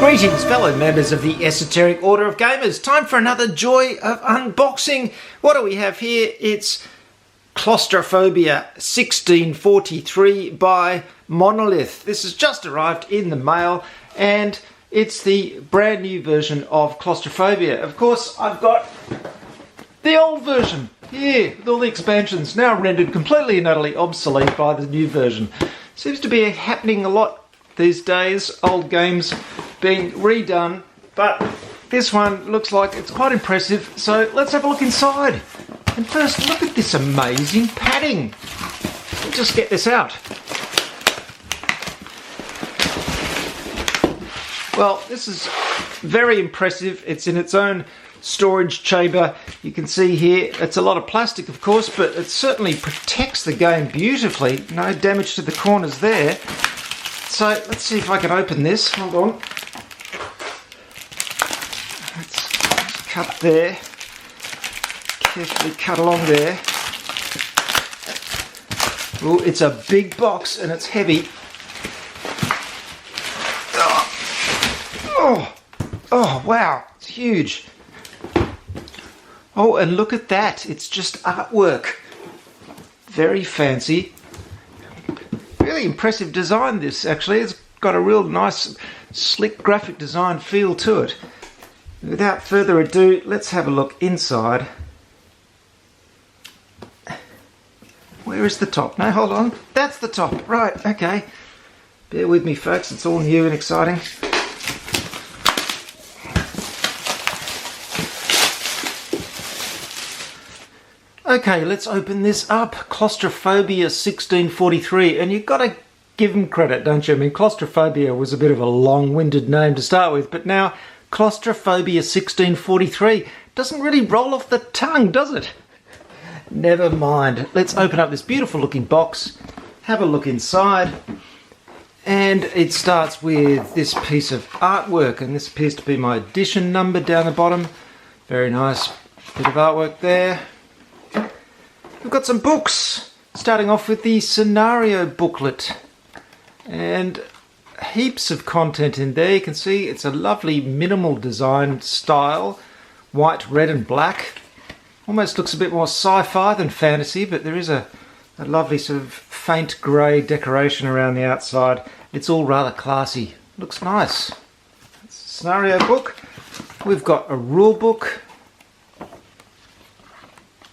Greetings, fellow members of the Esoteric Order of Gamers. Time for another joy of unboxing. What do we have here? It's Claustrophobia 1643 by Monolith. This has just arrived in the mail and it's the brand new version of Claustrophobia. Of course, I've got the old version here with all the expansions, now rendered completely and utterly obsolete by the new version. Seems to be happening a lot these days, old games being redone, but this one looks like it's quite impressive, so let's have a look inside. And first, look at this amazing padding. We'll just get this out. Well, this is very impressive. It's in its own storage chamber. You can see here, it's a lot of plastic, of course, but it certainly protects the game beautifully. No damage to the corners there. So let's see if I can open this. Hold on. Let's cut there. Carefully cut along there. Oh, it's a big box and it's heavy. Oh, wow, it's huge. Oh, and look at that. It's just artwork. Very fancy. Really impressive design, this actually. It's got a real nice, slick graphic design feel to it. Without further ado, let's have a look inside. Where is the top? No, hold on. That's the top. Right, okay. Bear with me, folks. It's all new and exciting. Okay, let's open this up. Claustrophobia 1643, and you've got to give them credit, don't you? I mean, Claustrophobia was a bit of a long-winded name to start with, but now Claustrophobia 1643 doesn't really roll off the tongue, does it? Never mind. Let's open up this beautiful-looking box, have a look inside, and it starts with this piece of artwork, and this appears to be my edition number down the bottom. Very nice bit of artwork there. We've got some books, starting off with the scenario booklet, and heaps of content in there. You can see it's a lovely minimal design style, white, red and black. Almost looks a bit more sci-fi than fantasy, but there is a lovely sort of faint grey decoration around the outside. It's all rather classy. Looks nice. It's a scenario book. We've got a rule book.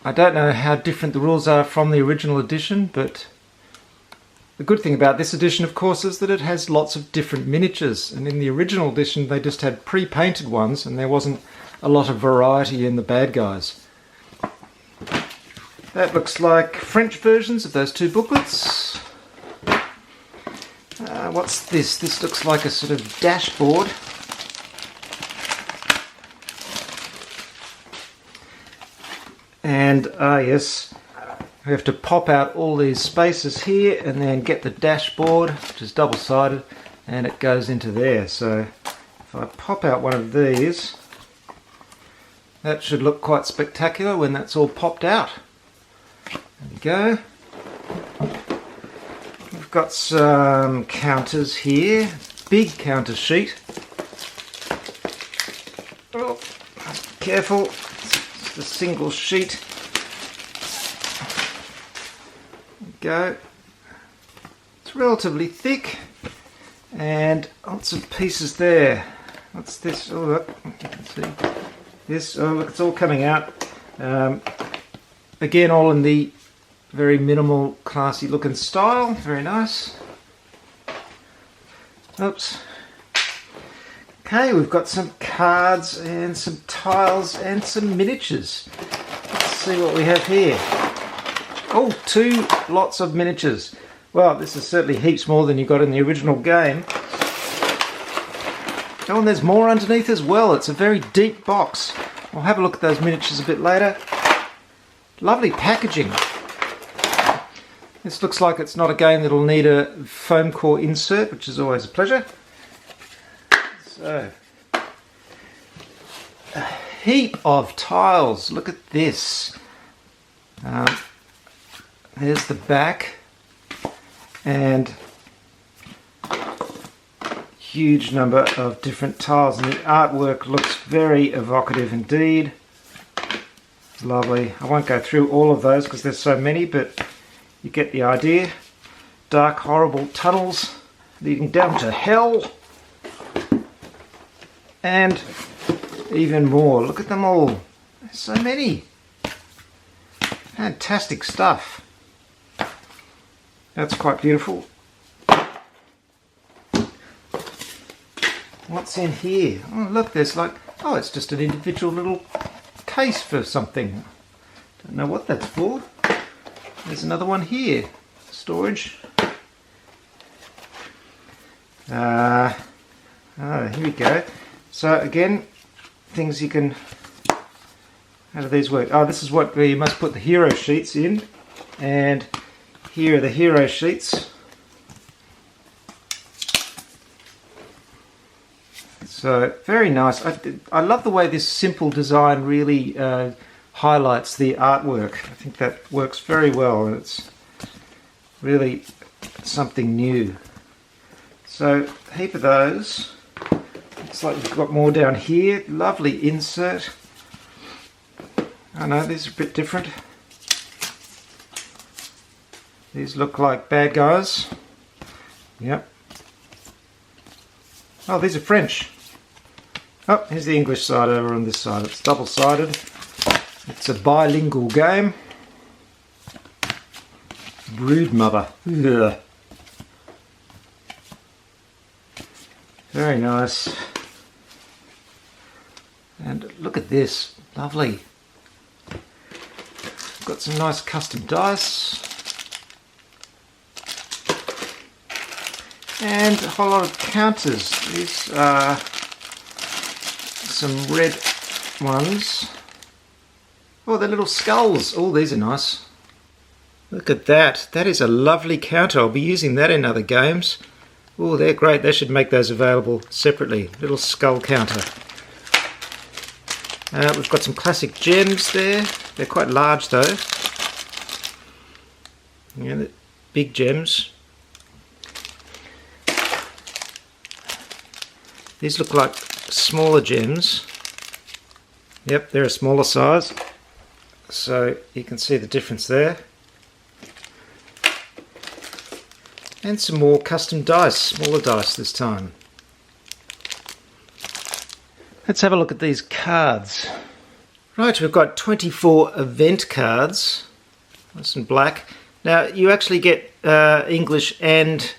I don't know how different the rules are from the original edition, but the good thing about this edition, of course, is that it has lots of different miniatures. And in the original edition, they just had pre-painted ones, and there wasn't a lot of variety in the bad guys. That looks like French versions of those two booklets. What's this? This looks like a sort of dashboard. And yes, we have to pop out all these spaces here and then get the dashboard, which is double-sided, and it goes into there. So if I pop out one of these, that should look quite spectacular when that's all popped out. There we go. We've got some counters here, big counter sheet. Oh, careful. The single sheet. Go. It's relatively thick and lots of pieces there. What's this? Oh, look, you can see this. Oh, look, it's all coming out. Again, all in the very minimal, classy looking style. Very nice. Oops. Okay, we've got some cards and some tiles and some miniatures. Let's see what we have here. Oh, two lots of miniatures. Well, this is certainly heaps more than you got in the original game. Oh, and there's more underneath as well. It's a very deep box. I'll have a look at those miniatures a bit later. Lovely packaging. This looks like it's not a game that'll need a foam core insert, which is always a pleasure. So, a heap of tiles. Look at this. There's the back, and huge number of different tiles, and the artwork looks very evocative indeed. Lovely. I won't go through all of those because there's so many, but you get the idea. Dark, horrible tunnels leading down to hell. And even more. Look at them all. There's so many. Fantastic stuff. That's quite beautiful. What's in here? Oh, look, there's like, oh, it's just an individual little case for something. Don't know what that's for. There's another one here. Storage. Here we go. So again, things you can, how do these work? Oh, this is what you must put the hero sheets in, and here are the hero sheets. So very nice. I love the way this simple design really highlights the artwork. I think that works very well, and it's really something new. So a heap of those. Looks like you've got more down here. Lovely insert. Oh no, these are a bit different. These look like bad guys. Yep. Oh, these are French. Oh, here's the English side over on this side. It's double-sided. It's a bilingual game. Brood mother. Ugh. Very nice. And look at this. Lovely. Got some nice custom dice. And a whole lot of counters. These are some red ones. Oh, they're little skulls. Oh, these are nice. Look at that. That is a lovely counter. I'll be using that in other games. Oh, they're great. They should make those available separately. Little skull counter. We've got some classic gems there. They're quite large though. Yeah, they're big gems. These look like smaller gems. Yep, they're a smaller size. So you can see the difference there. And some more custom dice, smaller dice this time. Let's have a look at these cards. Right, we've got 24 event cards. That's in black. Now you actually get English and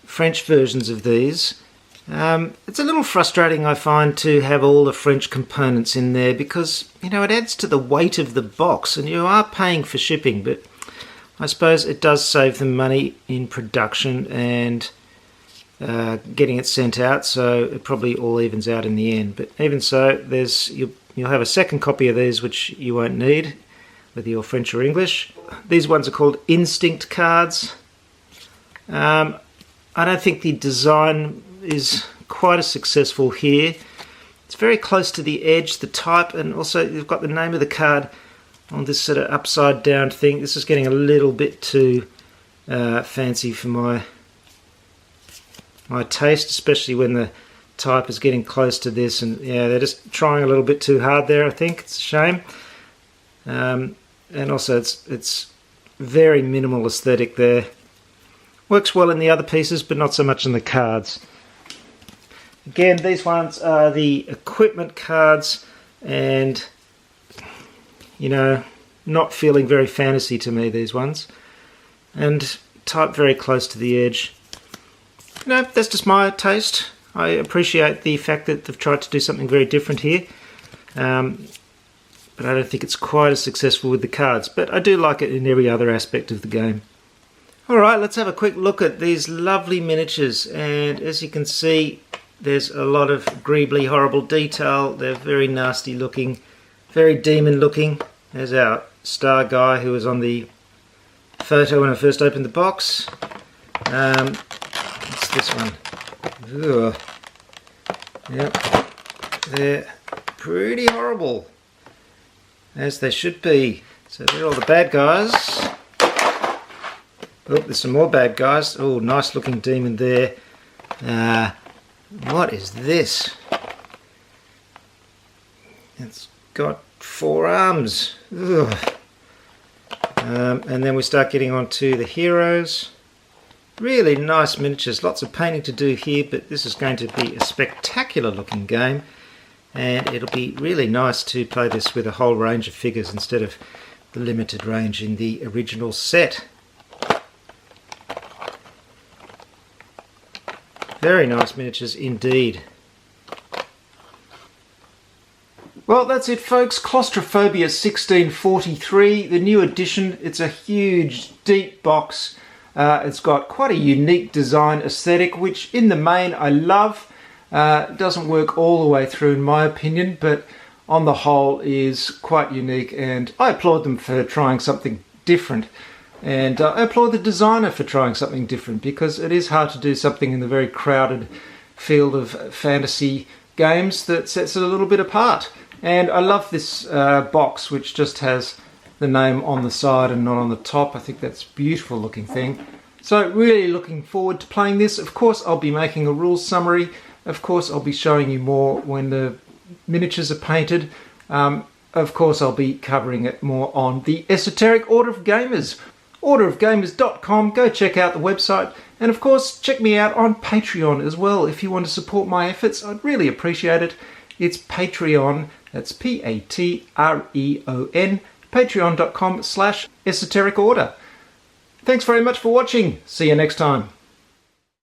French versions of these. It's a little frustrating, I find, to have all the French components in there because, you know, it adds to the weight of the box and you are paying for shipping, but I suppose it does save them money in production and getting it sent out, so it probably all evens out in the end. But even so, you'll have a second copy of these which you won't need, whether you're French or English. These ones are called Instinct cards. I don't think the design is quite as successful here. It's very close to the edge, the type, and also you've got the name of the card on this sort of upside down thing. This is getting a little bit too fancy for my taste, especially when the type is getting close to this, and yeah, they're just trying a little bit too hard there. I think it's a shame. And also it's very minimal aesthetic there. Works well in the other pieces, but not so much in the cards. Again, these ones are the equipment cards, and you know, not feeling very fantasy to me, these ones, and type very close to the edge. No, that's just my taste. I appreciate the fact that they've tried to do something very different here, but I don't think it's quite as successful with the cards, but I do like it in every other aspect of the game. Alright, let's have a quick look at these lovely miniatures, and as you can see, there's a lot of greebly horrible detail. They're very nasty looking, very demon looking. There's our star guy who was on the photo when I first opened the box. What's this one? Ugh. Yep, they're pretty horrible, as they should be. So they're all the bad guys. Oh, there's some more bad guys. Oh, nice looking demon there. What is this? It's got 4 arms. Ugh. And then we start getting on to the heroes. Really nice miniatures, lots of painting to do here, but this is going to be a spectacular looking game, and it'll be really nice to play this with a whole range of figures instead of the limited range in the original set. Very nice miniatures indeed. Well, that's it folks, Claustrophobia 1643, the new edition. It's a huge, deep box. It's got quite a unique design aesthetic, which in the main I love. It doesn't work all the way through in my opinion, but on the whole is quite unique, and I applaud them for trying something different. And I applaud the designer for trying something different, because it is hard to do something in the very crowded field of fantasy games that sets it a little bit apart. And I love this box, which just has the name on the side and not on the top. I think that's a beautiful looking thing. So really looking forward to playing this. Of course I'll be making a rules summary. Of course I'll be showing you more when the miniatures are painted. Of course I'll be covering it more on the Esoteric Order of Gamers. orderofgamers.com. Go check out the website. And of course check me out on Patreon as well. If you want to support my efforts, I'd really appreciate it. It's Patreon. That's Patreon. Patreon.com/esoteric order. Thanks very much for watching. See you next time.